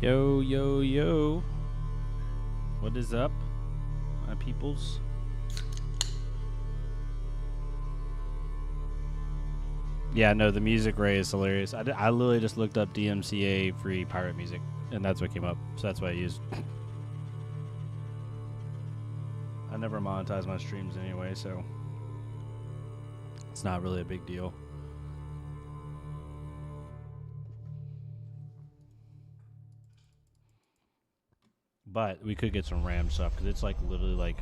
Yo, yo, yo. What is up, my peoples? Yeah, no, the music ray is hilarious. I literally just looked up DMCA free pirate music, and that's what came up. So that's what I used. I never monetize my streams anyway, so it's not really a big deal. But we could get some RAM stuff because it's like literally like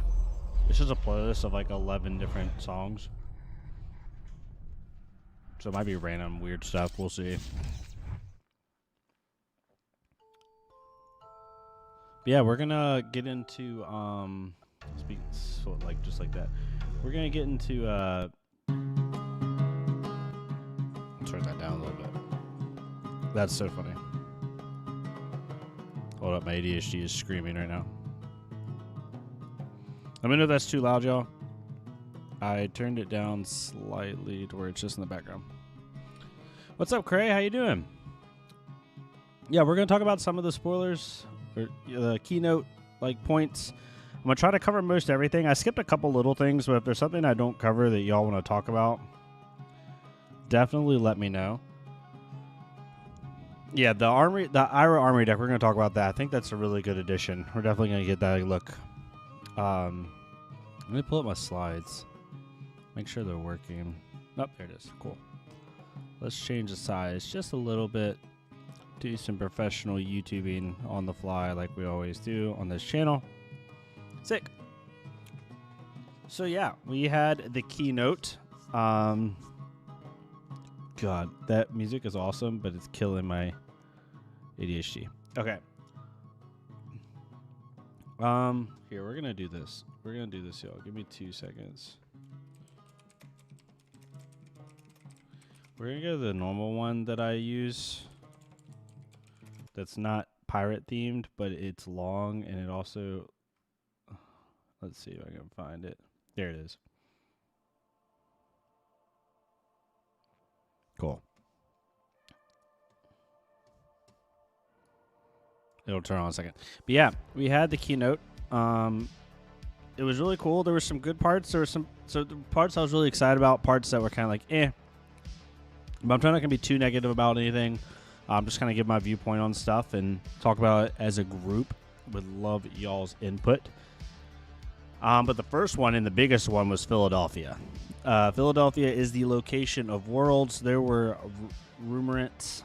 it's just a playlist of like 11 different songs. So it might be random weird stuff. We'll see. But yeah, we're gonna get into speak so like just like that. We're gonna get into turn that down a little bit. That's so funny. Hold up, my ADHD is screaming right now. Let me know if that's too loud, y'all. I turned it down slightly to where it's just in the background. What's up, Cray? How you doing? Yeah, we're gonna talk about some of the spoilers or the keynote like points. I'm gonna try to cover most everything. I skipped a couple little things, but if there's something I don't cover that y'all want to talk about, definitely let me know. Yeah, the Armory deck, we're going to talk about that. I think that's a really good addition. We're definitely going to get that look. Let me pull up my slides. Make sure they're working. Oh, there it is. Cool. Let's change the size just a little bit. Do some professional YouTubing on the fly like we always do on this channel. Sick. So, yeah, we had the keynote. God, that music is awesome, but it's killing my ADHD. Okay. Here, we're gonna do this. We're gonna do this, y'all. Give me 2 seconds. We're gonna go to the normal one that I use. That's not pirate themed, but it's long and it also. Let's see if I can find it. There it is. Cool. It'll turn on in a second. But yeah, we had the keynote. It was really cool. There were some good parts. There were some the parts I was really excited about. Parts that were kind of like eh. But I'm trying not to be too negative about anything. I'm just kind of give my viewpoint on stuff and talk about it as a group. Would love y'all's input. But the first one and the biggest one was Philadelphia. Philadelphia is the location of Worlds. There were rumors,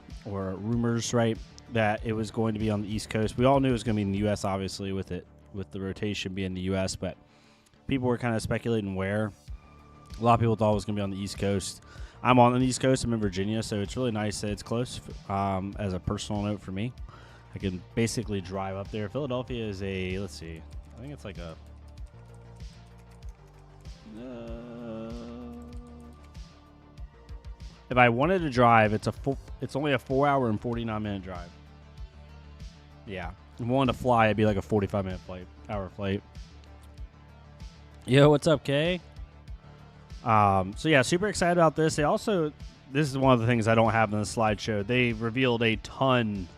right, that it was going to be on the East Coast. We all knew it was going to be in the U.S., obviously, with the rotation being the U.S., but people were kind of speculating where. A lot of people thought it was going to be on the East Coast. I'm on the East Coast. I'm in Virginia, so it's really nice that it's close. As a personal note for me, I can basically drive up there. Philadelphia is let's see, I think it's like a if I wanted to drive, it's only a 4 hour and 49-minute drive. Yeah. If I wanted to fly, it'd be like a 45-minute hour flight. Yo, what's up, Kay? So yeah, super excited about this. This is one of the things I don't have in the slideshow. They revealed a ton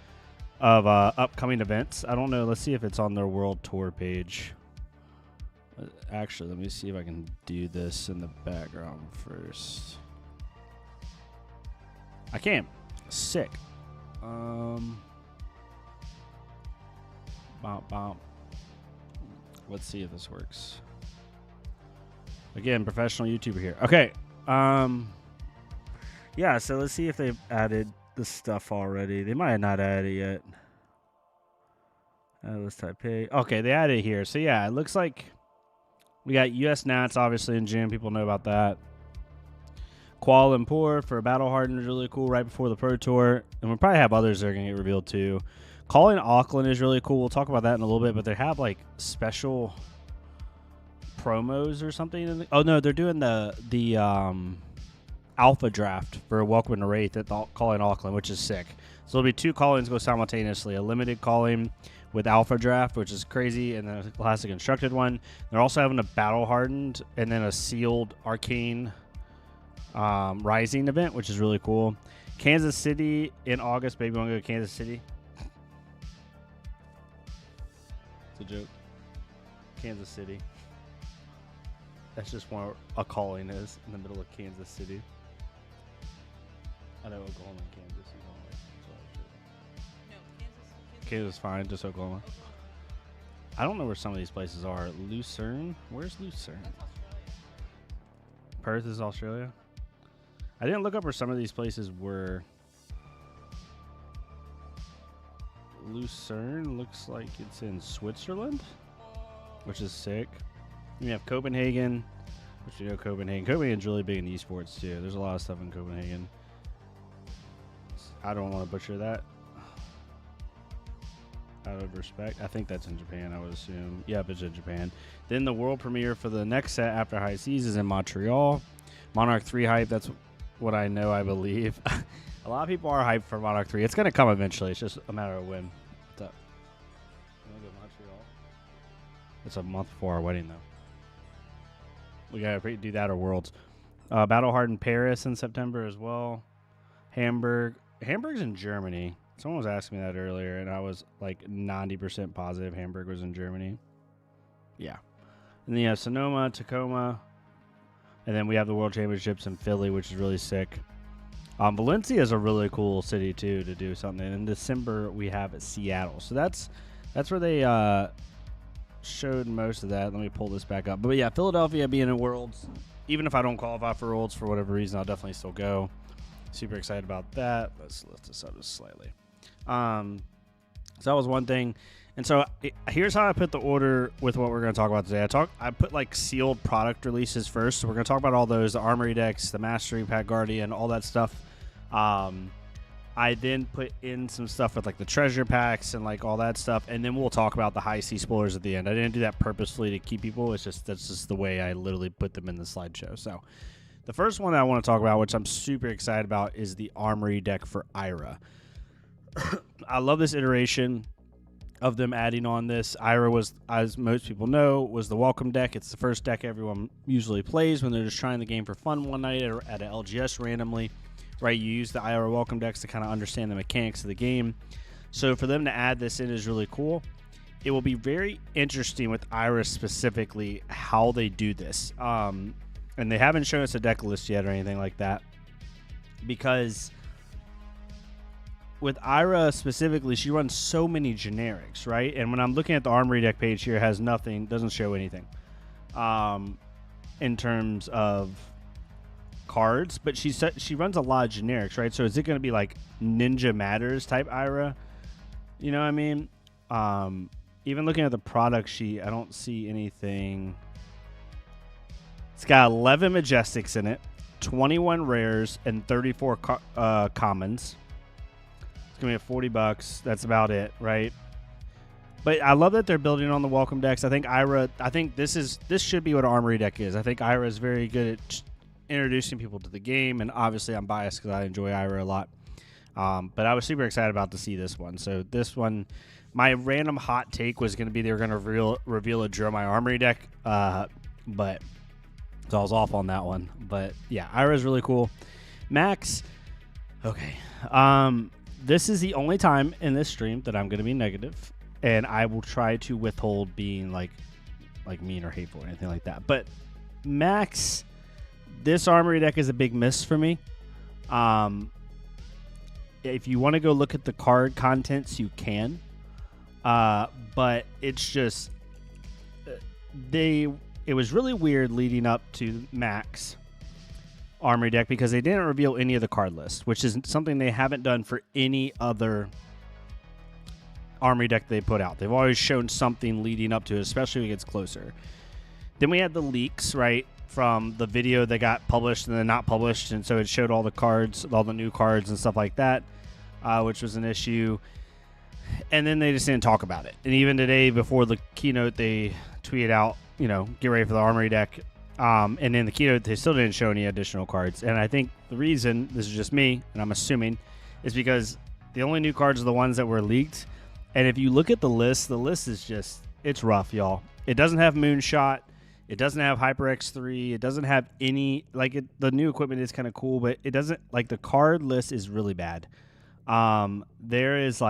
of upcoming events. I don't know. Let's see if it's on their world tour page. Actually, let me see if I can do this in the background first. I can't. Sick. Let's see if this works. Again, professional YouTuber here. Okay. Yeah, so let's see if they've added the stuff already. They might have not added it yet. Let's type A. Okay, they added it here. So yeah, it looks like we got US Nats obviously in June. People know about that. Kuala Lumpur for Battle Hardened is really cool right before the Pro Tour. And we'll probably have others that are going to get revealed too. Calling Auckland is really cool. We'll talk about that in a little bit, but they have like special promos or something. Oh no, they're doing the alpha draft for Welcome to Wraith at Calling Auckland, which is sick. So there'll be 2 call-ins go simultaneously. A limited call-in with alpha draft, which is crazy, and then a classic constructed one. They're also having a Battle Hardened and then a sealed Arcane Rising event, which is really cool. Kansas City in August. Baby, want to go to Kansas City? It's a joke. Kansas City. That's just where a calling is, in the middle of Kansas City. I know Oklahoma and Kansas. No, Kansas. Kansas is fine, just Oklahoma. Oklahoma. I don't know where some of these places are. Lucerne? Where's Lucerne? That's Australia. Perth is Australia? I didn't look up where some of these places were. Lucerne looks like it's in Switzerland, which is sick. We have Copenhagen, which you know Copenhagen. Copenhagen's really big in esports too. There's a lot of stuff in Copenhagen. I don't want to butcher that. Out of respect. I think that's in Japan, I would assume. Yep, it's in Japan. Then the world premiere for the next set after High Seas is in Montreal. Monarch 3 hype, that's what I know, I believe. A lot of people are hyped for Monarch 3. It's going to come eventually. It's just a matter of when. What's up? You want to go to Montreal? It's a month before our wedding, though. We got to do that or Worlds. Battle Hardened Paris in September as well. Hamburg. Hamburg's in Germany. Someone was asking me that earlier, and I was like 90% positive Hamburg was in Germany. Yeah. And then you have Sonoma, Tacoma. And then we have the World Championships in Philly, which is really sick. Valencia is a really cool city, too, to do something. In December, we have Seattle. So that's where they showed most of that. Let me pull this back up. But, yeah, Philadelphia being in Worlds. Even if I don't qualify for Worlds for whatever reason, I'll definitely still go. Super excited about that. Let's lift this up just slightly. So that was one thing. And so here's how I put the order with what we're going to talk about today. I put like sealed product releases first. So we're going to talk about all those, the Armory decks, the Mastery, Pack Guardian, all that stuff. I then put in some stuff with like the treasure packs and like all that stuff. And then we'll talk about the high C spoilers at the end. I didn't do that purposefully to keep people. That's just the way I literally put them in the slideshow. So the first one that I want to talk about, which I'm super excited about, is the Armory deck for Ira. I love this iteration of them adding on this. Ira was, as most people know, was the welcome deck. It's the first deck everyone usually plays when they're just trying the game for fun one night at an LGS randomly, right? You use the Ira welcome decks to kind of understand the mechanics of the game. So for them to add this in is really cool. It will be very interesting with Ira specifically how they do this. And they haven't shown us a deck list yet or anything like that, because with Ira specifically, she runs so many generics, right? And when I'm looking at the Armory deck page here, it has nothing, doesn't show anything in terms of cards, but she runs a lot of generics, right? So is it going to be like Ninja Matters type Ira? You know what I mean? Even looking at the product sheet, I don't see anything. It's got 11 Majestics in it, 21 rares, and 34 commons. It's going to be at $40. That's about it, right? But I love that they're building on the welcome decks. I think this should be what Armory deck is. I think Ira is very good at introducing people to the game, and obviously I'm biased because I enjoy Ira a lot. But I was super excited about to see this one. So this one, my random hot take was going to be they were going to reveal a Dromai Armory deck, but so I was off on that one. But yeah, Ira is really cool. Max, okay. This is the only time in this stream that I'm going to be negative, and I will try to withhold being like mean or hateful or anything like that. But Max, this Armory deck is a big miss for me. If you want to go look at the card contents, you can. But it's just it was really weird leading up to Max Armory deck because they didn't reveal any of the card lists, which is something they haven't done for any other Armory deck they put out. They've always shown something leading up to it, especially when it gets closer. Then we had the leaks, right, from the video that got published and then not published, and so it showed all the cards, all the new cards and stuff like that, which was an issue. And then they just didn't talk about it. And even today, before the keynote, they tweeted out, get ready for the Armory deck. And in the keynote, they still didn't show any additional cards. And I think the reason, this is just me, and I'm assuming, is because the only new cards are the ones that were leaked. And if you look at the list is just, it's rough, y'all. It doesn't have Moonshot. It doesn't have HyperX 3. It doesn't have any, the new equipment is kind of cool, but it doesn't, the card list is really bad. There is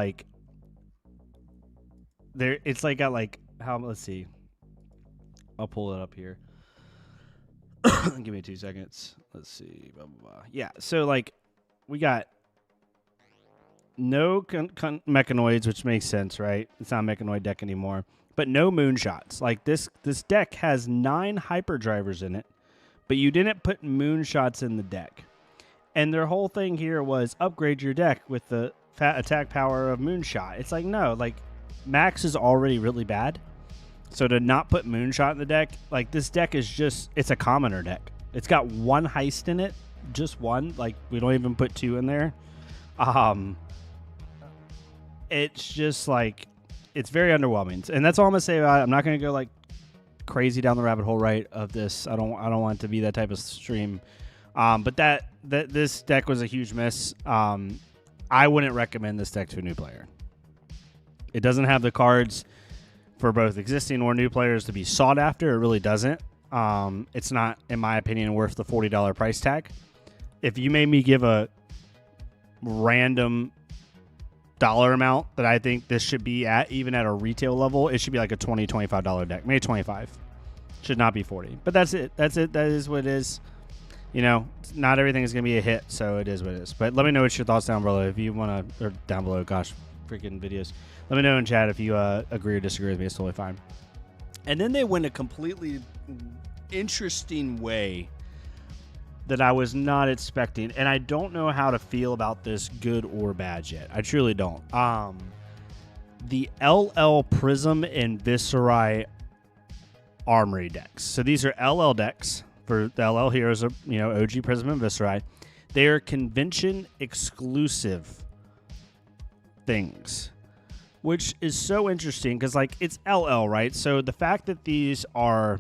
it's got let's see. I'll pull it up here. Give me 2 seconds. Let's see. Blah, blah, blah. Yeah, so like we got no mechanoids, which makes sense, right? It's not a mechanoid deck anymore. But no moonshots. Like this deck has 9 hyperdrivers in it, but you didn't put moonshots in the deck. And their whole thing here was upgrade your deck with the fat attack power of moonshot. It's like, no, like Max is already really bad. So to not put moonshot in the deck, like this deck is just, it's a commoner deck. It's got 1 heist in it, just 1. Like we don't even put 2 in there. It's just like, it's very underwhelming. And that's all I'm going to say about it. I'm not going to go like crazy down the rabbit hole, right, of this. I don't want it to be that type of stream. But that this deck was a huge miss. I wouldn't recommend this deck to a new player. It doesn't have the cards for both existing or new players to be sought after. It really doesn't. It's not, in my opinion, worth the $40 price tag. If you made me give a random dollar amount that I think this should be at, even at a retail level, it should be like a $20, $25 deck. Maybe 25. Should not be 40. But that's it. That is what it is. You know, not everything is going to be a hit, so it is what it is. But let me know what your thoughts down below. If you want to, or down below, gosh, freaking videos. Let me know in chat if you agree or disagree with me. It's totally fine. And then they went a completely interesting way that I was not expecting. And I don't know how to feel about this, good or bad yet. I truly don't. The LL Prism and Viscerai Armory decks. So these are LL decks. For the LL Heroes, OG Prism and Viscerai. They are convention exclusive things, which is so interesting because, like, it's LL, right? So the fact that these are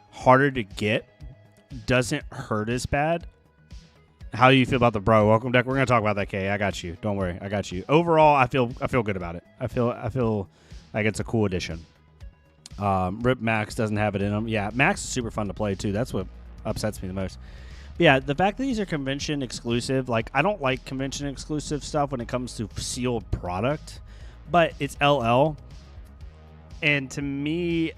harder to get doesn't hurt as bad. How do you feel about the Bro Welcome deck? We're gonna talk about that, Kay. I got you. Don't worry, I got you. Overall, I feel good about it. I feel like it's a cool addition. Rip Max doesn't have it in him. Yeah, Max is super fun to play too. That's what upsets me the most. But yeah, the fact that these are convention exclusive, like I don't like convention exclusive stuff when it comes to sealed product, but it's LL. And to me,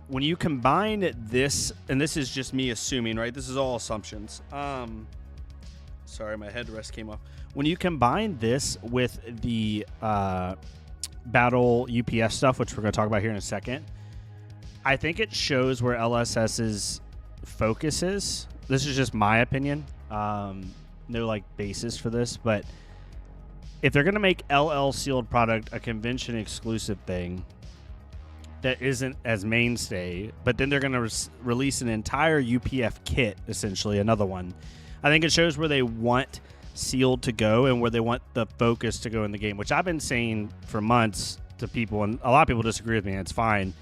when you combine this, and this is just me assuming, right? This is all assumptions. Sorry, my headrest came off. When you combine this with the battle UPS stuff, which we're going to talk about here in a second, I think it shows where LSS's focus is. This is just my opinion. No like basis for this, but if they're going to make LL sealed product a convention exclusive thing that isn't as mainstay, but then they're going to release an entire UPF kit, essentially another one, I think it shows where they want sealed to go and where they want the focus to go in the game, which I've been saying for months to people, and a lot of people disagree with me, and it's fine.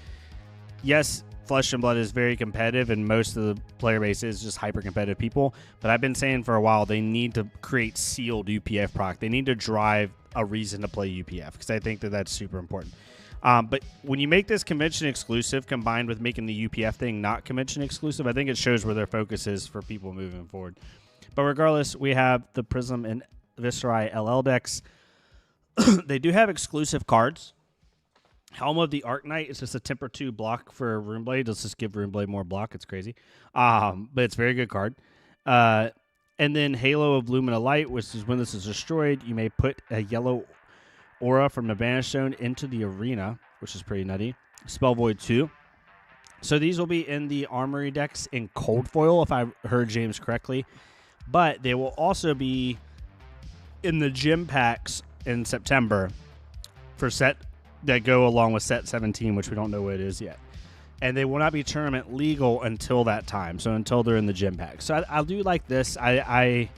Yes, Flesh and Blood is very competitive, and most of the player base is just hyper competitive people, but I've been saying for a while they need to create sealed UPF product. They need to drive a reason to play UPF, because I think that that's super important. But when you make this convention exclusive combined with making the UPF thing not convention exclusive, I think it shows where their focus is for people moving forward. But regardless, we have the Prism and Viscerai LL decks. They do have exclusive cards. Helm of the Arknight is just a temper 2 block for Runeblade. Let's just give Runeblade more block. It's crazy. But it's a very good card. And then Halo of Lumina Light, which is when this is destroyed, you may put a yellow aura from the Banished Zone into the arena, which is pretty nutty. Spell Void 2. So these will be in the Armory decks in Cold Foil, if I heard James correctly. But they will also be in the gym packs in September for set that go along with set 17, which we don't know what it is yet. And they will not be tournament legal until that time, so until they're in the gym pack. So I do like this. I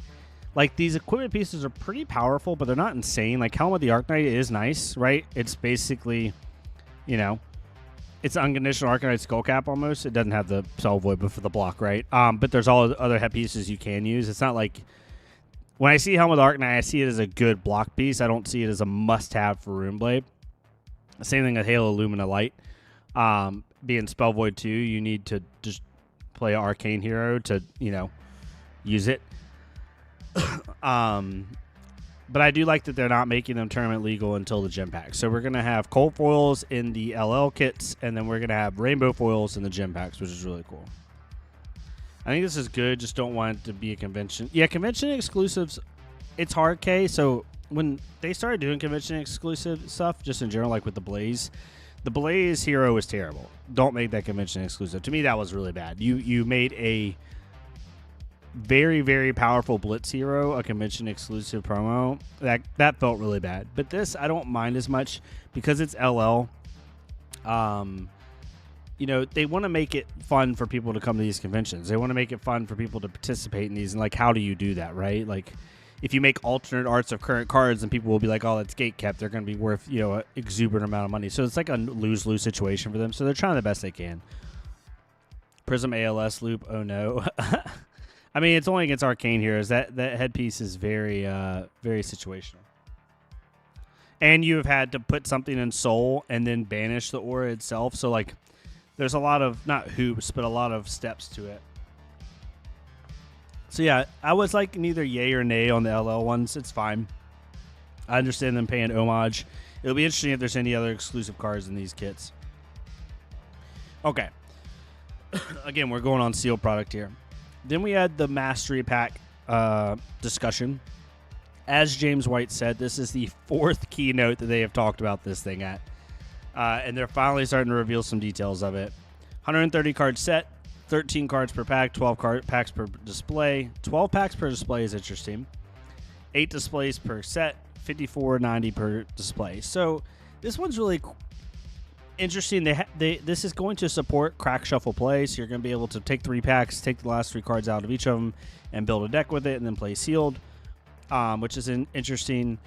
like these equipment pieces are pretty powerful, but they're not insane. Like Helm of the Arknight is nice, right? It's basically, it's unconditional Arcanite Skullcap almost. It doesn't have the Soul Void, but for the block, right? But there's all other head pieces you can use. It's not like when I see Helm of the Arknight, I see it as a good block piece. I don't see it as a must-have for Runeblade. Same thing with Halo Lumina Light. Being Spell Void 2, you need to just play Arcane Hero to, use it. But I do like that they're not making them tournament legal until the gem packs. So we're going to have cold foils in the LL kits, and then we're going to have rainbow foils in the gem packs, which is really cool. I think this is good. Just don't want it to be a convention. Yeah, convention exclusives, it's hard, K. So when they started doing convention exclusive stuff, just in general, like with the Blaze hero was terrible. Don't make that convention exclusive. To me, that was really bad. You made a very, very powerful Blitz hero a convention exclusive promo. That felt really bad. But this, I don't mind as much because it's LL. You know, they want to make it fun for people to come to these conventions. They want to make it fun for people to participate in these. And, like, how do you do that, right? Like, if you make alternate arts of current cards, and people will be like, oh, that's gate kept. They're going to be worth, you know, an exuberant amount of money. So it's like a lose-lose situation for them. So they're trying the best they can. Prism ALS loop, oh no. I mean, it's only against Arcane Heroes. That headpiece is very, very situational. And you have had to put something in Soul and then banish the aura itself. So, like, there's a lot of, not hoops, but a lot of steps to it. So, yeah, I was like neither yay or nay on the LL ones. It's fine. I understand them paying homage. It'll be interesting if there's any other exclusive cards in these kits. Okay. Again, we're going on sealed product here. Then we had the Mastery Pack discussion. As James White said, this is the 4th keynote that they have talked about this thing at. And they're finally starting to reveal some details of it. 130 card set, 13 cards per pack, 12 packs per display. 12 packs per display is interesting. 8 displays per set, 54.90 per display. So this one's really interesting. This is going to support crack shuffle play, so you're going to be able to take 3 packs, take the last 3 cards out of each of them, and build a deck with it, and then play sealed, which is interesting.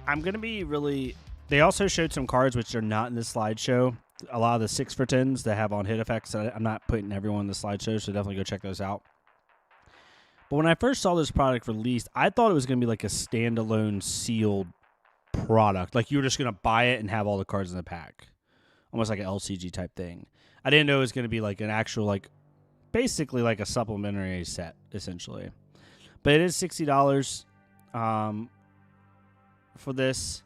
I'm going to be really... They also showed some cards which are not in the slideshow. A lot of the 6 for 10s that have on hit effects. I'm not putting everyone in the slideshow, so definitely go check those out. But when I first saw this product released, I thought it was going to be like a standalone sealed product. Like you were just going to buy it and have all the cards in the pack. Almost like an LCG type thing. I didn't know it was going to be like an actual, like, basically like a supplementary set, essentially. But it is $60 for this.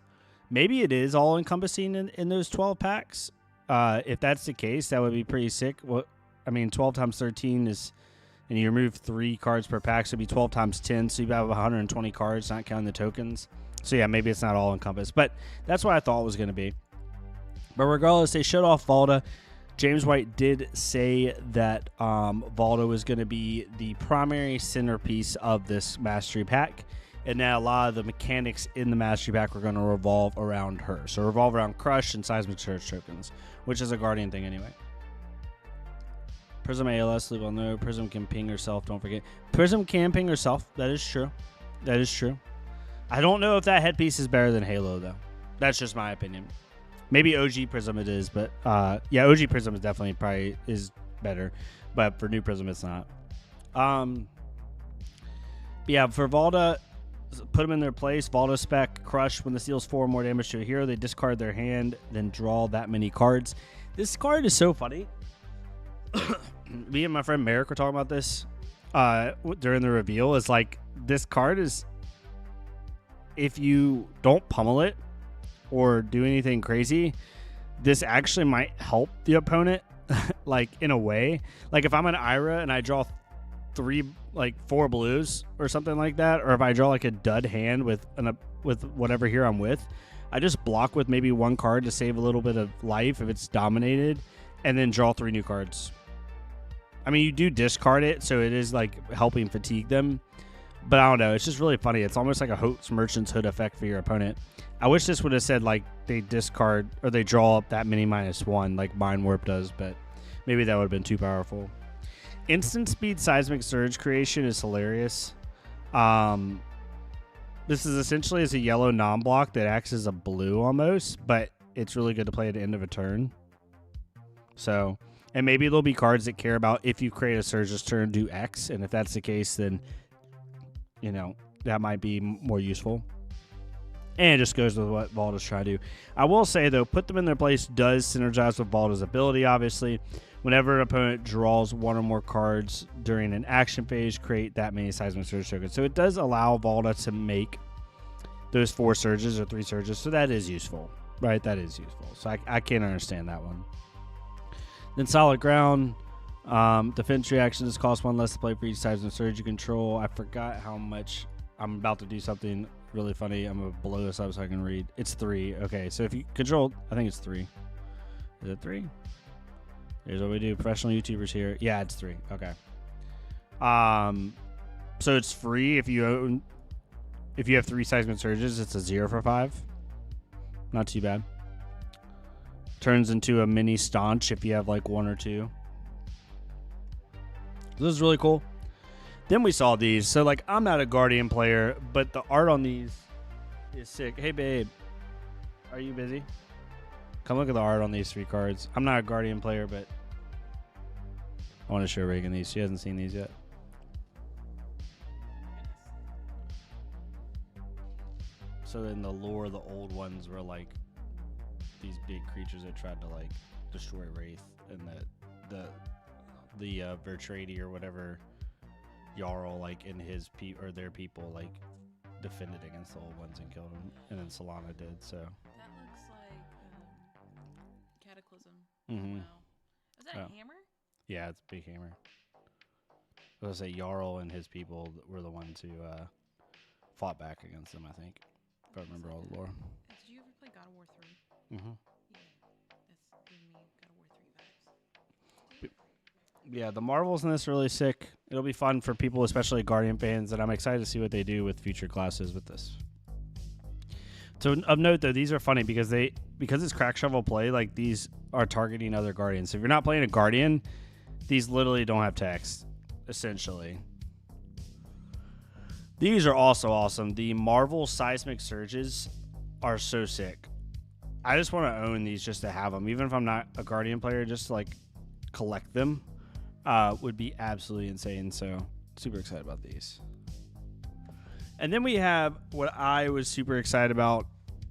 Maybe it is all encompassing in those 12 packs. If that's the case, that would be pretty sick. Well, I mean, 12 times 13 is, and you remove 3 cards per pack, so it'd be 12 times 10. So you have 120 cards, not counting the tokens. So yeah, maybe it's not all encompassed, but that's what I thought it was going to be. But regardless, they showed off Valda. James White did say that Valda was going to be the primary centerpiece of this Mastery Pack, and that a lot of the mechanics in the Mastery Pack were going to revolve around her. So revolve around Crush and Seismic Surge tokens, which is a Guardian thing anyway. Prism ALS, leave on no. Prism can ping herself, don't forget. Prism can ping herself. That is true. That is true. I don't know if that headpiece is better than Halo, though. That's just my opinion. Maybe OG Prism it is, but yeah, OG Prism is definitely probably is better, but for new Prism it's not. Yeah, for Valda, put them in their place. Valda spec Crush. When this deals 4 or more damage to a hero, they discard their hand, then draw that many cards. This card is so funny. Me and my friend Merrick were talking about this during the reveal. It's like this card is, if you don't pummel it or do anything crazy, this actually might help the opponent, like in a way. Like if I'm an Ira and I draw 4 blues or something like that, or if I draw like a dud hand with whatever hero I'm with, I just block with maybe 1 card to save a little bit of life if it's dominated, and then draw 3 new cards. I mean, you do discard it, so it is like helping fatigue them. But I don't know. It's just really funny. It's almost like a Hoax Merchant's Hood effect for your opponent. I wish this would have said, like, they discard or they draw up that many -1 like Mind Warp does, but maybe that would have been too powerful. Instant Speed Seismic Surge creation is hilarious. This is essentially as a yellow non-block that acts as a blue almost, but it's really good to play at the end of a turn. So, and maybe there'll be cards that care about if you create a Surge this turn, do X, and if that's the case, then, you know, that might be more useful. And it just goes with what Valda's trying to do. I will say, though, put them in their place does synergize with Valda's ability, obviously. Whenever an opponent draws 1 or more cards during an action phase, create that many Seismic Surge tokens. So it does allow Valda to make those 4 surges or 3 surges. So that is useful, right? That is useful. So I can't understand that one. Then solid ground. Defense reactions cost 1 less to play for each seismic surge you control. I forgot how much. I'm about to do something really funny. I'm going to blow this up so I can read. It's 3. Okay, so if you control, I think it's 3. Is it 3? Here's what we do. Professional YouTubers here. Yeah, it's 3. Okay. So it's free if you have 3 seismic surges. It's a 0 for 5. Not too bad. Turns into a mini staunch if you have like 1 or 2. This is really cool. Then we saw these. So like, I'm not a Guardian player, but the art on these is sick. Hey babe, are you busy? Come look at the art on these 3 cards. I'm not a Guardian player, but I want to show Reagan these. She hasn't seen these yet. So in the lore, the old ones were like these big creatures that tried to like destroy Wraith, and the Vertradi or whatever Jarl like in his or their people like defended against the old ones and killed them, and then Solana did. So That looks like Cataclysm. Mhm. Wow. Is that Oh. a hammer? yeah, it's a big hammer. I was gonna say Jarl and his people were the ones who fought back against them, I think, if I remember all the lore. Did you ever play God of War 3? Mm-hmm. Yeah. That's giving me God of War 3 vibes. Yeah, the Marvels in this are really sick. It'll be fun for people, especially Guardian fans, and I'm excited to see what they do with future classes with this. So of note though, these are funny because it's crack shovel play, like these are targeting other Guardians. So if you're not playing a Guardian, these literally don't have text, essentially. These are also awesome. The Marvel Seismic Surges are so sick. I just want to own these just to have them. Even if I'm not a Guardian player, just to like collect them would be absolutely insane. So super excited about these. And then we have what I was super excited about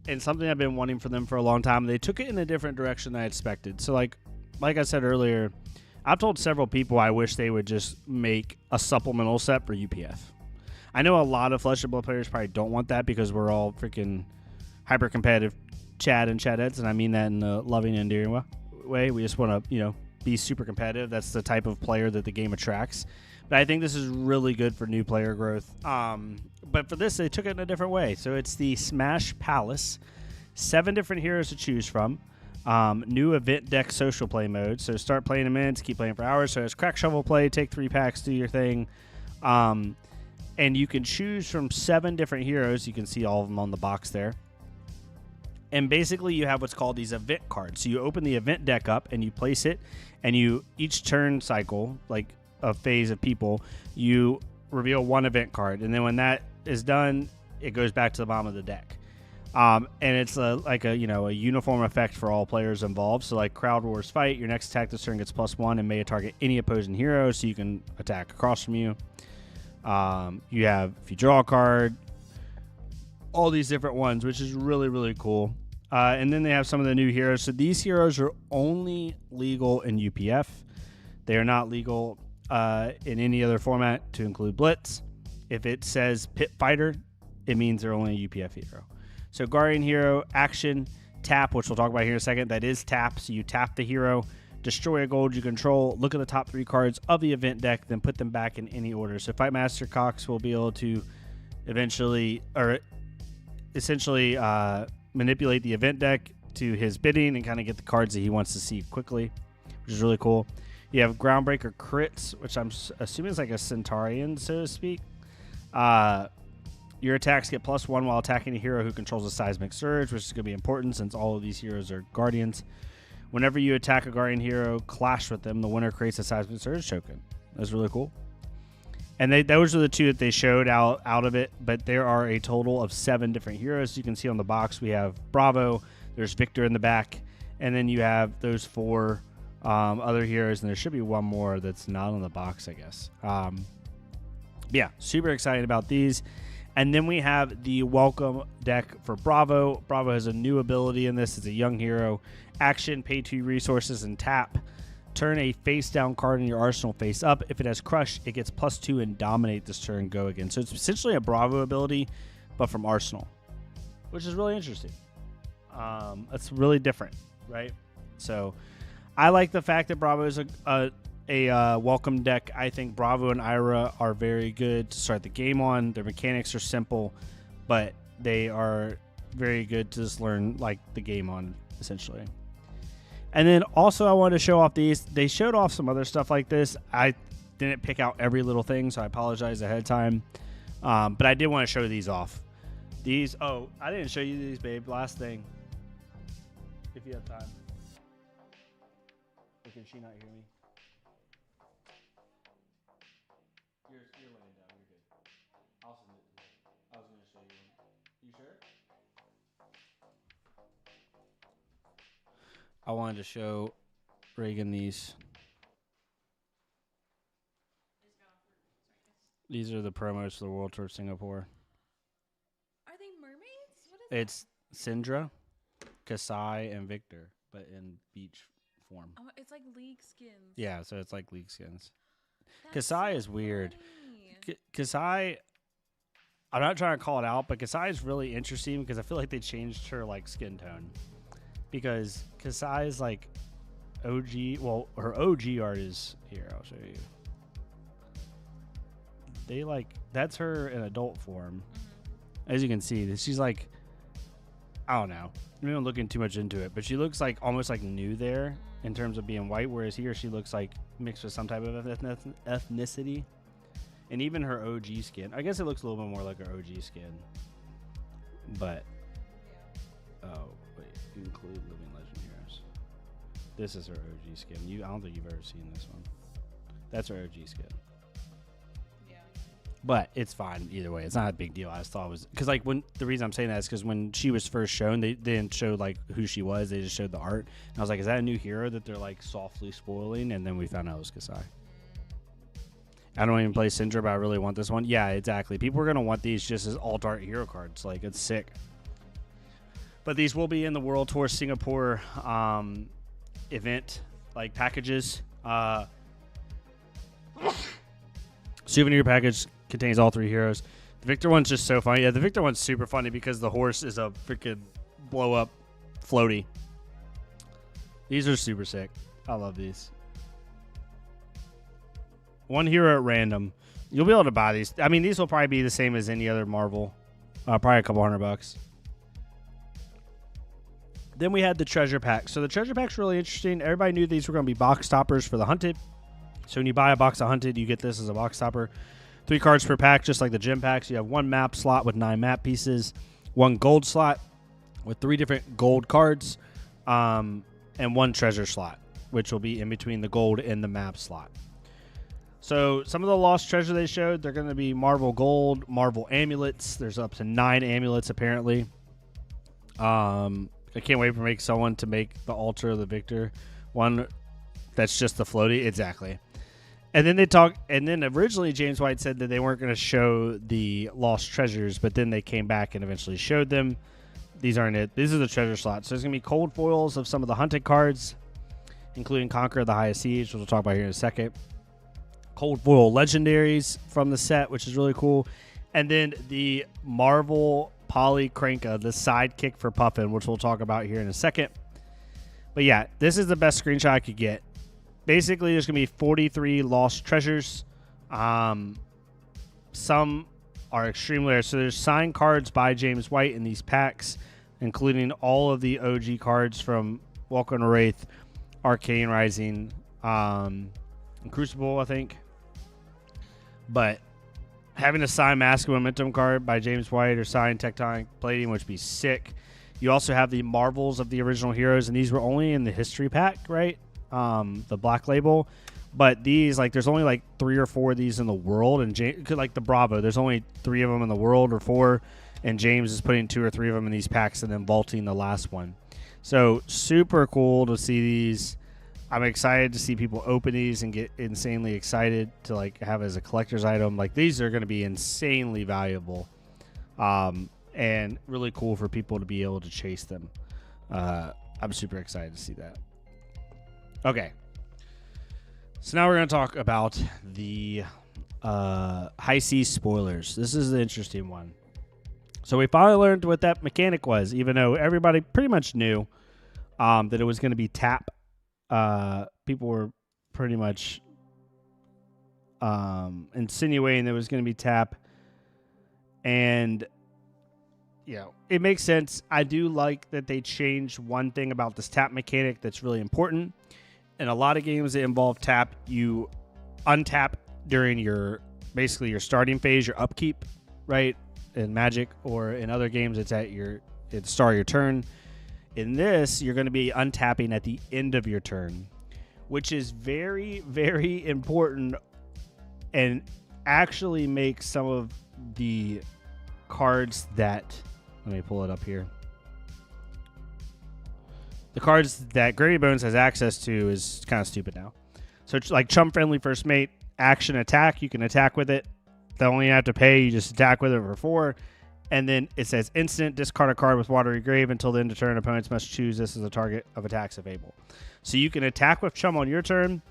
and something I've been wanting for them for a long time. They took it in a different direction than I expected. So like I said earlier, I've told several people I wish they would just make a supplemental set for UPF. I know a lot of Flesh and Blood players probably don't want that because we're all freaking hyper competitive Chad and Chadettes, and I mean that in a loving and endearing way. We just want to, be super competitive. That's the type of player that the game attracts. But I think this is really good for new player growth. But for this, they took it in a different way. So it's the Smash Palace. 7 different heroes to choose from. New event deck social play mode. So start playing in minutes, keep playing for hours. So it's crack shovel play, take 3 packs, do your thing. And you can choose from 7 different heroes. You can see all of them on the box there. And basically you have what's called these event cards. So you open the event deck up and you place it, and you each turn cycle, like a phase of people, you reveal 1 event card. And then when that is done, it goes back to the bottom of the deck. And it's a uniform effect for all players involved. So like Crowd Wars Fight, your next attack this turn gets +1 and may target any opposing hero, so you can attack across from you. You have, if you draw a card, all these different ones, which is really, really cool. And then they have some of the new heroes. So these heroes are only legal in UPF. They are not legal in any other format, to include Blitz. If it says Pit Fighter, it means they're only a UPF hero. So Guardian hero, action, tap, which we'll talk about here in a second. That is tap. So you tap the hero, destroy a gold you control, look at the top 3 cards of the event deck, then put them back in any order. So Fightmaster Cox will be able to essentially manipulate the event deck to his bidding and kind of get the cards that he wants to see quickly, which is really cool. You have Groundbreaker crits, which I'm assuming is like a Centaurian, so to speak. Your attacks get +1 while attacking a hero who controls a seismic surge, which is going to be important since all of these heroes are Guardians. Whenever you attack a Guardian hero, clash with them, the winner creates a seismic surge token. That's really cool. And those are the 2 that they showed out of it, but there are a total of 7 different heroes. You can see on the box we have Bravo, there's Victor in the back, and then you have those 4 other heroes, and there should be 1 more that's not on the box, I guess. Yeah, super excited about these. And then we have the welcome deck for Bravo. Bravo has a new ability in this. It's a young hero. Action, pay 2 resources, and tap. Turn a face-down card in your arsenal face up. If it has Crush, it gets +2 and Dominate this turn, go again. So it's essentially a Bravo ability, but from Arsenal. which is really interesting. It's really different, right? So I like the fact that Bravo is a welcome deck. I think Bravo and Ira are very good to start the game on. Their mechanics are simple, but they are very good to just learn like the game on, essentially. And then also I wanted to show off these. They showed off some other stuff like this. I didn't pick out every little thing, so I apologize ahead of time. But I did want to show these off. These, oh, I didn't show you these, babe. Last thing. If you have time. Or can she not hear me? You're laying down. You're good. I'll send it. I was going to show you one. You sure? I wanted to show Reagan these. These are the promos for the World Tour of Singapore. Are they mermaids? What is It's Syndra, Kasai, and Victor, but in beach form. Oh, it's like league skins. Yeah, so it's like league skins. That's Kasai so is weird. funny. Kasai, I'm not trying to call it out, but Kasai is really interesting because I feel like they changed her like skin tone. Because Kasai is like OG, well, her OG art is here. I'll show you. They like, that's her in adult form. As you can see, she's like, I don't know. I'm not looking too much into it, but she looks like almost like new there in terms of being white, whereas here she looks like mixed with some type of ethnicity. And even her OG skin. I guess it looks a little bit more like her OG skin. But, oh, wait, include Living Legend Heroes. This is her OG skin. I don't think you've ever seen this one. That's her OG skin. But it's fine either way. It's not a big deal. I just thought it was because like when the reason I'm saying that is because when she was first shown, they didn't show like who she was. They just showed the art. And I was like, is that a new hero that they're like softly spoiling? And then we found out it was Kasai. I don't even play Syndra, but I really want this one. Yeah, exactly. People are gonna want these just as alt art hero cards. Like it's sick. But these will be in the World Tour Singapore event like packages. Souvenir package contains all three heroes. The Victor one's just so funny. Yeah, the Victor one's super funny because the horse is a freaking blow up floaty. These are super sick. I love these. One hero at random. You'll be able to buy these. I mean, these will probably be the same as any other Marvel. Probably a couple $100. Then we had the treasure pack. So the treasure pack's really interesting. Everybody knew these were going to be box toppers for the Hunted. So when you buy a box of Hunted, you get this as a box topper. 3 cards per pack, just like the gym packs. You have 1 map slot with 9 map pieces, 1 gold slot with 3 different gold cards, and 1 treasure slot, which will be in between the gold and the map slot. So some of the lost treasure they showed, they're going to be Marvel Gold, Marvel Amulets. There's up to 9 amulets, apparently. I can't wait for someone to make the Altar of the Victor one that's just the floaty. Exactly. And then originally James White said that they weren't going to show the lost treasures, but then they came back and eventually showed them. These aren't it. These are the treasure slots. So there's going to be cold foils of some of the Hunted cards, including Conqueror of the Highest Siege, which we'll talk about here in a second. Cold foil legendaries from the set, which is really cool. And then the Marvel Poly Kranka, the sidekick for Puffin, which we'll talk about here in a second. But yeah, this is the best screenshot I could get. Basically, there's going to be 43 lost treasures. Some are extremely rare. So there's signed cards by James White in these packs, including all of the OG cards from Welcome to Wraith, Arcane Rising, and Crucible, I think. But having a signed Mask of Momentum card by James White or signed Tectonic Plating, which would be sick. You also have the Marvels of the original heroes, and these were only in the history pack, right? The black label. But these, like, there's only like 3 or 4 of these in the world, and like the Bravo, there's only 3 of them in the world or 4, and James is putting 2 or 3 of them in these packs and then vaulting the last one. So super cool to see these. I'm excited to see people open these and get insanely excited to like have as a collector's item. Like, these are going to be insanely valuable, and really cool for people to be able to chase them. I'm super excited to see that. Okay. So now we're going to talk about the High Seas spoilers. This is the interesting one. So we finally learned what that mechanic was, even though everybody pretty much knew that it was going to be tap. People were pretty much insinuating that it was going to be tap. And, it makes sense. I do like that they changed one thing about this tap mechanic that's really important. In a lot of games that involve tap, you untap during your starting phase, your upkeep, right? In Magic, or in other games, it's at the start of your turn. In this, you're going to be untapping at the end of your turn, which is very, very important and actually makes some of the cards that... Let me pull it up here. The cards that Gravy Bones has access to is kind of stupid now. So it's like Chum Friendly First Mate, action attack. You can attack with it. The only you have to pay, you just attack with it for 4. And then it says instant, discard a card with Watery Grave until the end of turn. Opponents must choose this as a target of attacks if able. So you can attack with Chum on your turn.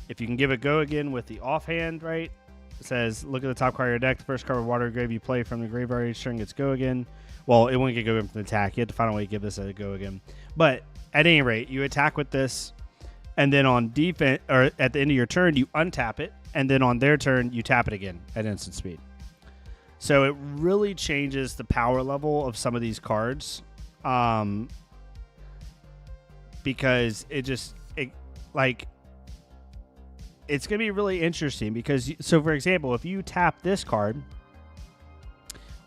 If you can give it go again with the offhand, right? It says, look at the top card of your deck. The first card with Watery Grave you play from the graveyard each turn gets go again. Well, it won't get go again from the attack. You have to find a way to give this a go again. But at any rate, you attack with this, and then on defense, or at the end of your turn, you untap it, and then on their turn, you tap it again at instant speed. So it really changes the power level of some of these cards, because it's going to be really interesting because, so for example, if you tap this card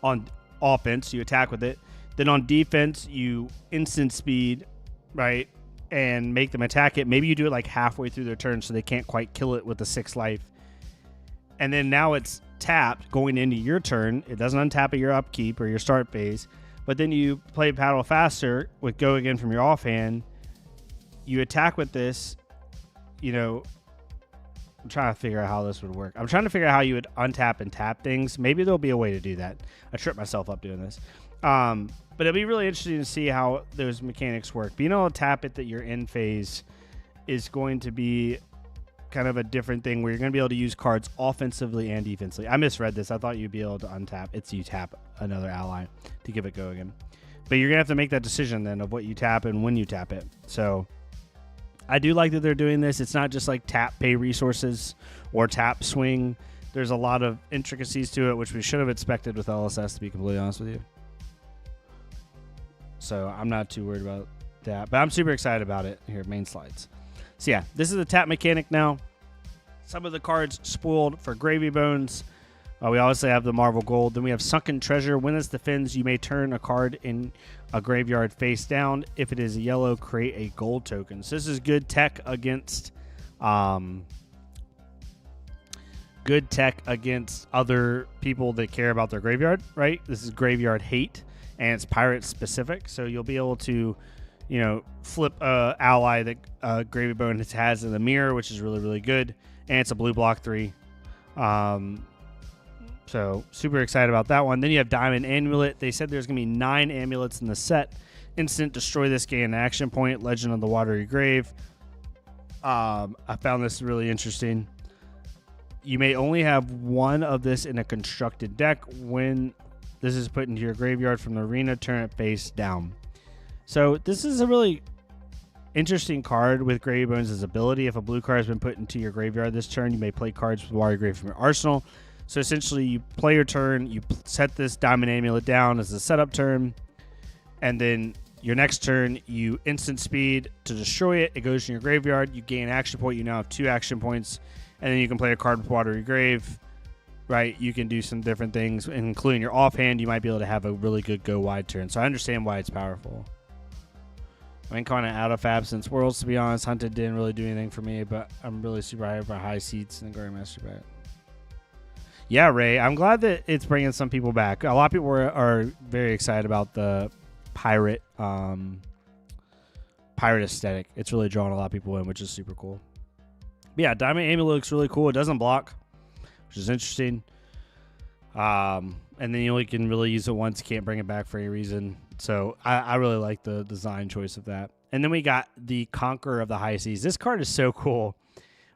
on offense, you attack with it, then on defense, you instant speed, right, and make them attack it. Maybe you do it like halfway through their turn so they can't quite kill it with the 6 life. And then now it's tapped going into your turn. It doesn't untap at your upkeep or your start phase, but then you play Paddle Faster with go again from your offhand. You attack with this, I'm trying to figure out how this would work. I'm trying to figure out how you would untap and tap things. Maybe there'll be a way to do that. I tripped myself up doing this. But it'll be really interesting to see how those mechanics work. Being able to tap it that you're in phase is going to be kind of a different thing where you're going to be able to use cards offensively and defensively. I misread this. I thought you'd be able to untap. It's you tap another ally to give it go again. But you're going to have to make that decision then of what you tap and when you tap it. So I do like that they're doing this. It's not just like tap pay resources or tap swing. There's a lot of intricacies to it, which we should have expected with LSS, to be completely honest with you. So I'm not too worried about that. But I'm super excited about it. Here, main slides. So yeah, this is the tap mechanic now. Some of the cards spoiled for Gravy Bones. We obviously have the Marvel Gold. Then we have Sunken Treasure. When this defends, you may turn a card in a graveyard face down. If it is a yellow, create a gold token. So this is good tech against other people that care about their graveyard, right? This is graveyard hate, and it's pirate specific. So you'll be able to, flip a ally that Gravy Bone has in the mirror, which is really, really good. And it's a blue block 3. So super excited about that one. Then you have Diamond Amulet. They said there's going to be 9 amulets in the set. Instant, destroy this, gain an action point. Legend of the Watery Grave. I found this really interesting. You may only have 1 of this in a constructed deck when this is put into your graveyard from the arena, turn it face down. So this is a really interesting card with Gravy Bones' ability. If a blue card has been put into your graveyard this turn, you may play cards with Watery Grave from your arsenal. So essentially, you play your turn, you set this Diamond Amulet down as a setup turn, and then your next turn, you instant speed to destroy it. It goes in your graveyard. You gain an action point. You now have 2 action points, and then you can play a card with Watery Grave, right? You can do some different things, including your offhand. You might be able to have a really good go wide turn. So I understand why it's powerful. I mean, kind of out of absence worlds, to be honest. Hunted didn't really do anything for me, but I'm really super hyped for high seats and the Guardian Master Bat. Yeah, Ray, I'm glad that it's bringing some people back. A lot of people are very excited about the pirate aesthetic. It's really drawing a lot of people in, which is super cool. But yeah, Diamond Amulet looks really cool. It doesn't block, which is interesting. And then you only can really use it once. You can't bring it back for any reason. So I really like the design choice of that. And then we got the Conqueror of the High Seas. This card is so cool.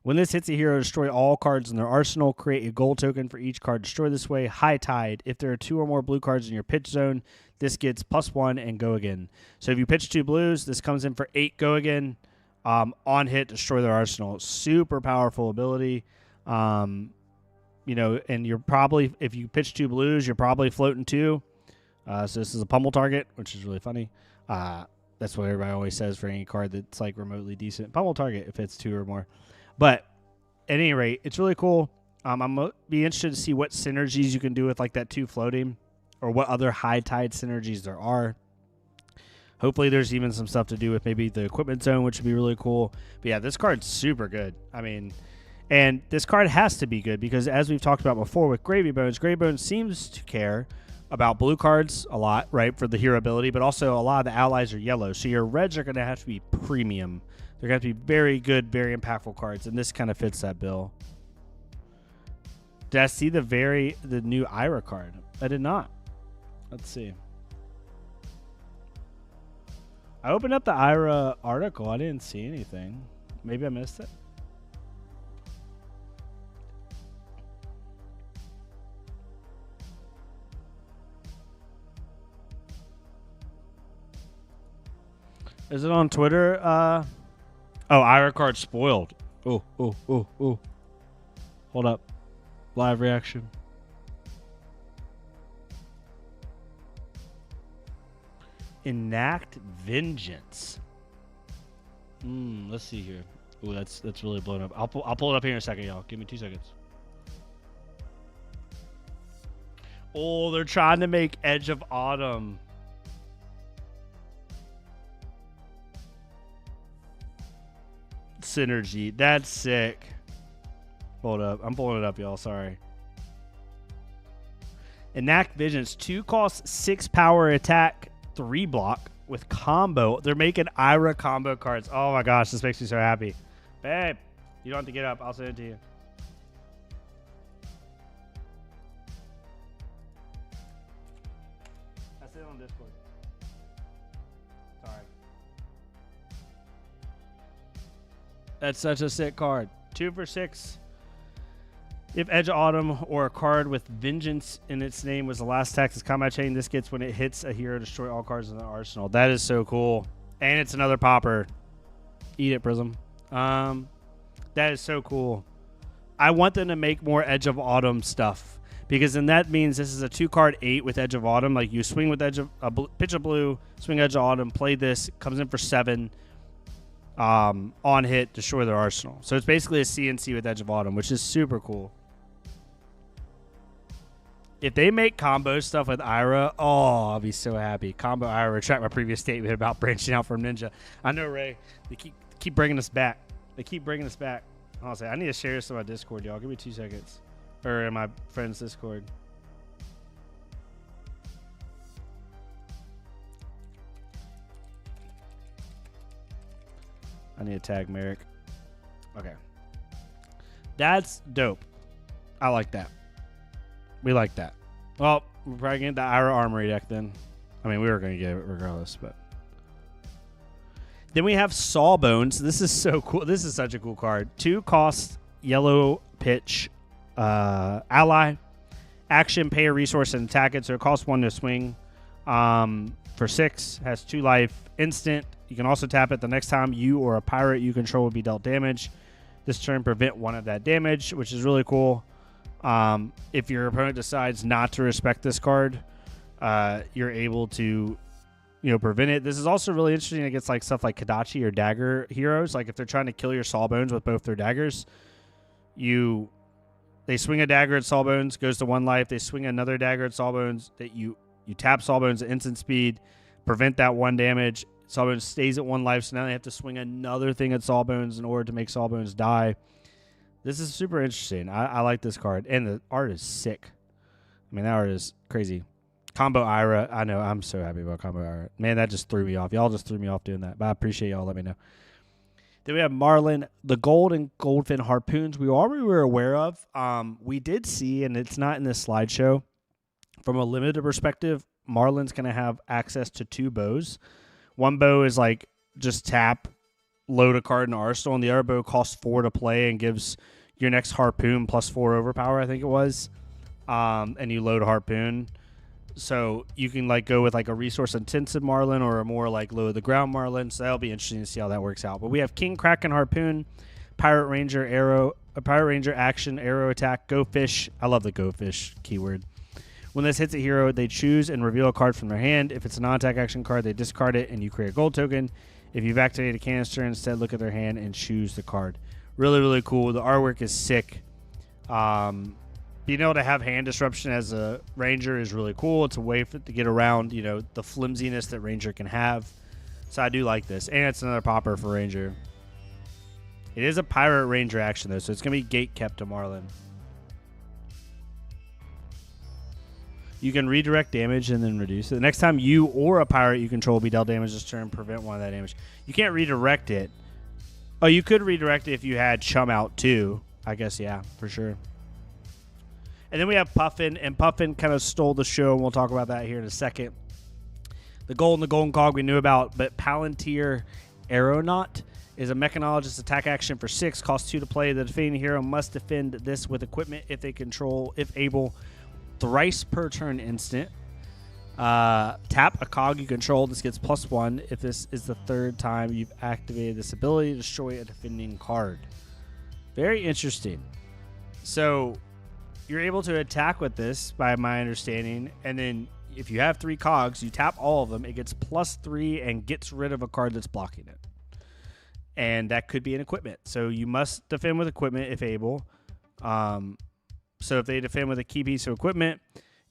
When this hits a hero, destroy all cards in their arsenal. Create a gold token for each card destroyed this way. High Tide. If there are 2 or more blue cards in your pitch zone, this gets +1 and go again. So if you pitch 2 blues, this comes in for 8 go again. On hit, destroy their arsenal. Super powerful ability. And you're probably, if you pitch 2 blues, you're probably floating 2. So this is a pummel target, which is really funny. That's what everybody always says for any card that's like remotely decent. Pummel target if it's 2 or more. But at any rate, it's really cool. I'm be interested to see what synergies you can do with like that 2 floating, or what other High Tide synergies there are. Hopefully there's even some stuff to do with maybe the equipment zone, which would be really cool. But yeah, this card's super good. I mean, and this card has to be good because as we've talked about before with Gravy Bones seems to care about blue cards a lot, right, for the hero ability, but also a lot of the allies are yellow. So your reds are going to have to be premium. They're going to have to be very good, very impactful cards, and this kind of fits that bill. Did I see the new Ira card? I did not. Let's see. I opened up the Ira article. I didn't see anything. Maybe I missed it. Is it on Twitter? Oh, Ira card spoiled. Oh. Hold up. Live reaction. Enact Vengeance. Let's see here. Ooh, that's really blown up. I'll pull it up here in a second, y'all. Give me 2 seconds. Oh, they're trying to make Edge of Autumn. Synergy. That's sick. Hold up. I'm pulling it up, y'all. Sorry. Enact Vengeance. 2 cost, 6 power attack, 3 block with combo. They're making Ira combo cards. Oh my gosh, this makes me so happy. Babe, you don't have to get up. I'll send it to you. I sent it on Discord. Sorry. That's such a sick card. 2 for 6. If Edge of Autumn or a card with Vengeance in its name was the last attack this combat chain, this gets when it hits a hero, destroy all cards in the arsenal. That is so cool. And it's another popper. Eat it, Prism. That is so cool. I want them to make more Edge of Autumn stuff, because then that means this is a 2-card 8 with Edge of Autumn. Like you swing with pitch a blue, swing Edge of Autumn, play this, comes in for 7. On hit, destroy their arsenal. So it's basically a CNC with Edge of Autumn, which is super cool. If they make combo stuff with Ira, oh, I'll be so happy. Combo Ira, retract my previous statement about branching out from Ninja. I know, Ray. They keep bringing us back. They keep bringing us back. Honestly, I need to share this on my Discord, y'all. Give me 2 seconds. Or in my friend's Discord. I need to tag Merrick. Okay. That's dope. I like that. We like that. Well, we're probably going to get the Ira Armory deck then. I mean, we were going to get it regardless, but. Then we have Sawbones. This is so cool. This is such a cool card. 2 cost, yellow pitch, ally. Action, pay a resource and attack it. So it costs 1 to swing. For 6, has 2 life. Instant. You can also tap it the next time you or a pirate you control will be dealt damage. This turn, prevent 1 of that damage, which is really cool. If your opponent decides not to respect this card, you're able to, prevent it. This is also really interesting against like stuff like Kadachi or dagger heroes. Like if they're trying to kill your Sawbones with both their daggers, they swing a dagger at Sawbones, goes to 1 life. They swing another dagger at Sawbones. That you tap Sawbones at instant speed, prevent that 1 damage. Sawbones stays at 1 life, so now they have to swing another thing at Sawbones in order to make Sawbones die. This is super interesting. I like this card, and the art is sick. I mean, that art is crazy. Combo Ira. I know. I'm so happy about Combo Ira. Man, that just threw me off. Y'all just threw me off doing that, but I appreciate y'all. Let me know. Then we have Marlin, the gold and goldfin harpoons we already were aware of. We did see, and it's not in this slideshow, from a limited perspective, Marlin's going to have access to 2 bows. 1 bow is like just tap load a card in Arsenal, and the other bow costs 4 to play and gives your next harpoon +4 overpower, I think it was. And you load a harpoon. So you can like go with like a resource intensive Marlin or a more like low to the ground Marlin. So that'll be interesting to see how that works out. But we have King Kraken harpoon, Pirate Ranger arrow, a Pirate Ranger action, arrow attack, go fish. I love the go fish keyword. When this hits a hero, they choose and reveal a card from their hand. If it's a non-attack action card, they discard it and you create a gold token. If you've activated a canister, instead look at their hand and choose the card. Really, really cool. The artwork is sick. Being able to have hand disruption as a ranger is really cool. It's a way to get around, you know, the flimsiness that ranger can have. So I do like this. And it's another popper for ranger. It is a pirate ranger action, though, so it's going to be gate kept to Marlin. You can redirect damage and then reduce it. The next time you or a pirate you control be dealt damage this turn, prevent one of that damage. You can't redirect it. Oh, you could redirect it if you had Chum out, too. I guess, yeah, for sure. And then we have Puffin, and Puffin kind of stole the show, and we'll talk about that here in a second. The gold and the golden cog we knew about, but Palantir Aeronaut is a mechanologist attack action for 6, costs 2 to play. The defending hero must defend this with equipment if they control, if able, thrice per turn instant. Tap a cog you control. This gets +1 if this is the third time you've activated this ability to destroy a defending card. Very interesting. So you're able to attack with this, by my understanding, and then if you have 3 cogs, you tap all of them. It gets +3 and gets rid of a card that's blocking it. And that could be an equipment. So you must defend with equipment if able. So if they defend with a key piece of equipment,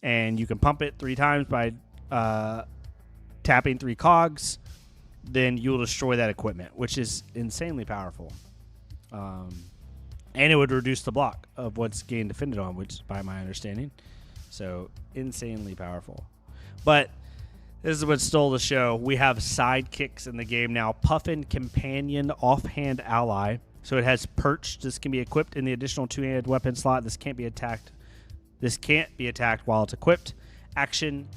and you can pump it 3 times by tapping 3 cogs, then you'll destroy that equipment, which is insanely powerful. And it would reduce the block of what's getting defended on, which is by my understanding. So insanely powerful. But this is what stole the show. We have sidekicks in the game now. Puffin Companion Offhand Ally. So it has Perch. This can be equipped in the additional 2-handed weapon slot. This can't be attacked. This can't be attacked while it's equipped. Action.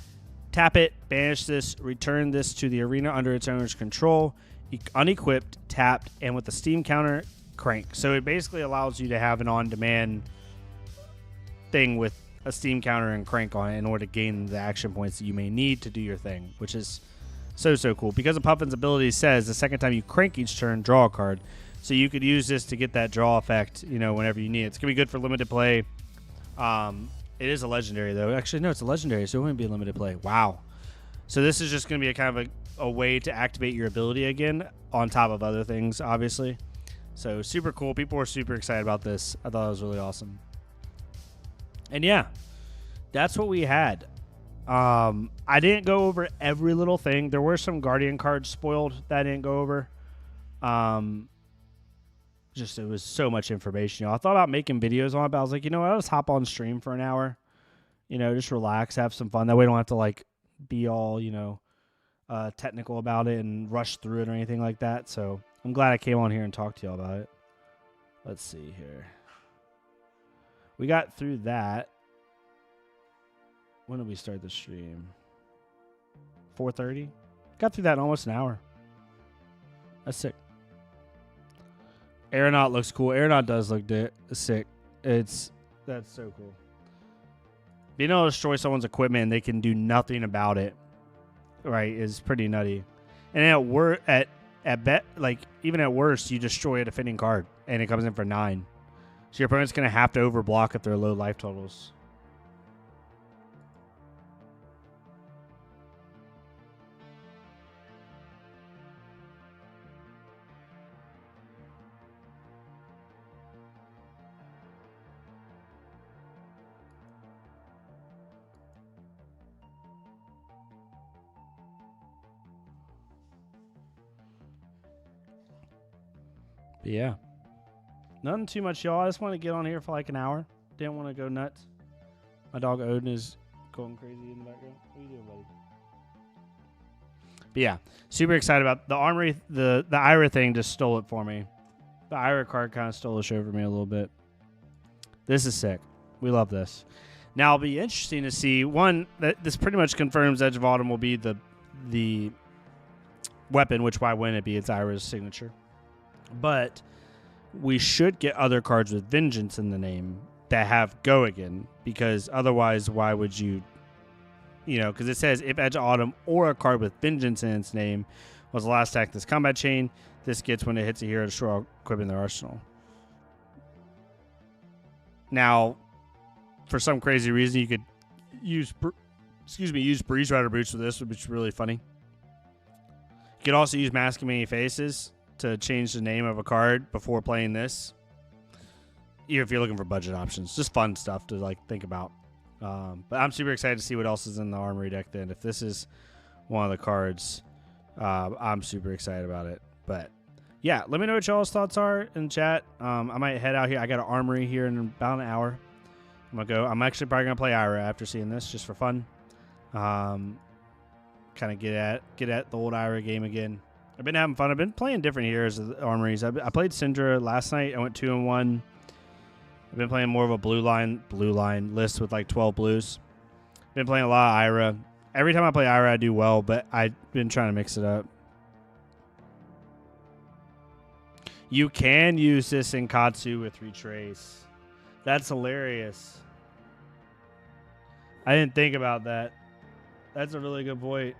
Tap it. Banish this. Return this to the arena under its owner's control. Unequipped. Tapped. And with the Steam counter, crank. So it basically allows you to have an on-demand thing with a Steam counter and crank on it in order to gain the action points that you may need to do your thing, which is so cool. Because of Puffin's ability says the second time you crank each turn, draw a card. So you could use this to get that draw effect, you know, whenever you need it. It's going to be good for limited play. It is a legendary, though. Actually, no, it's a legendary, so it wouldn't be a limited play. Wow. So this is just going to be a kind of a way to activate your ability again on top of other things, obviously. So super cool. People were super excited about this. I thought it was really awesome. And yeah, that's what we had. I didn't go over every little thing. There were some Guardian cards spoiled that I didn't go over. Just it was so much information. You know, I thought about making videos on it, but I was like, you know what? I'll just hop on stream for an hour. You know, just relax, have some fun. That way I don't have to like be all, you know, technical about it and rush through it or anything like that. So I'm glad I came on here and talked to y'all about it. Let's see here. We got through that. When did we start the stream? 4:30? Got through that in almost an hour. That's sick. Aeronaut looks cool. Aeronaut does look sick. That's so cool. Being able to destroy someone's equipment and they can do nothing about it, right, is pretty nutty. And even at worst, you destroy a defending card and it comes in for 9. So your opponent's gonna have to overblock if they're low life totals. But yeah. Nothing too much, y'all. I just want to get on here for like an hour. Didn't want to go nuts. My dog Odin is going crazy in the background. What are you doing, buddy? But yeah, super excited about the Armory. The Ira thing just stole it for me. The Ira card kind of stole the show for me a little bit. This is sick. We love this. Now it'll be interesting to see, one, that this pretty much confirms Edge of Autumn will be the weapon, which why wouldn't it be? It's Ira's signature. But we should get other cards with Vengeance in the name that have Go Again, because otherwise, why would you, because it says if Edge of Autumn or a card with Vengeance in its name was the last attack this combat chain, this gets when it hits a hero, destroy all equipment in their arsenal. Now, for some crazy reason, you could use Breeze Rider Boots with this, which is really funny. You could also use Masking Many Faces to change the name of a card before playing this. Even if you're looking for budget options, just fun stuff to like think about. But I'm super excited to see what else is in the Armory deck then. If this is one of the cards, I'm super excited about it. But yeah, let me know what y'all's thoughts are in chat. I might head out here. I got an Armory here in about an hour. I'm actually probably gonna play Ira after seeing this, just for fun. Kind of get at the old Ira game again. I've been having fun. I've been playing different heroes of the Armories. I played Syndra last night. I went 2-1. I've been playing more of a blue line list with like 12 blues. Been playing a lot of Ira. Every time I play Ira, I do well, but I've been trying to mix it up. You can use this in Katsu with Retrace. That's hilarious. I didn't think about that. That's a really good point.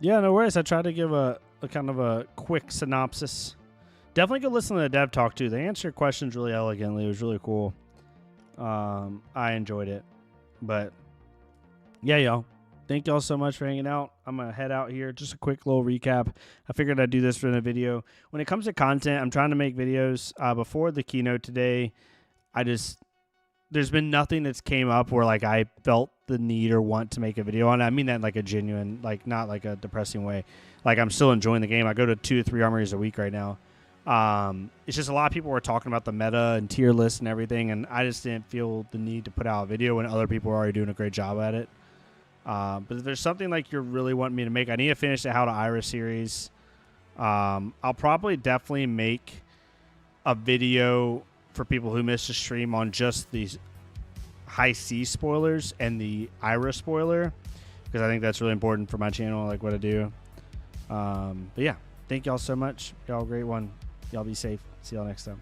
Yeah, no worries. I tried to give a kind of a quick synopsis. Definitely go listen to the dev talk too. They answer questions really elegantly. It was really cool. I enjoyed it. But yeah, y'all. Thank y'all so much for hanging out. I'm going to head out here. Just a quick little recap. I figured I'd do this for the video. When it comes to content, I'm trying to make videos. Before the keynote today, there's been nothing that's came up where like I felt the need or want to make a video on it. I mean that in like a genuine, like not like a depressing way. Like I'm still enjoying the game. I go to 2 to 3 armories a week right now. It's just a lot of people were talking about the meta and tier lists and everything, and I just didn't feel the need to put out a video when other people are already doing a great job at it. But if there's something like you're really wanting me to make, I need to finish the How to Ira series. I'll probably definitely make a video for people who missed the stream on just these high C spoilers and the Ira spoiler, because I think that's really important for my channel, like what I do. But yeah, thank y'all so much. Y'all a great one. Y'all be safe. See y'all next time.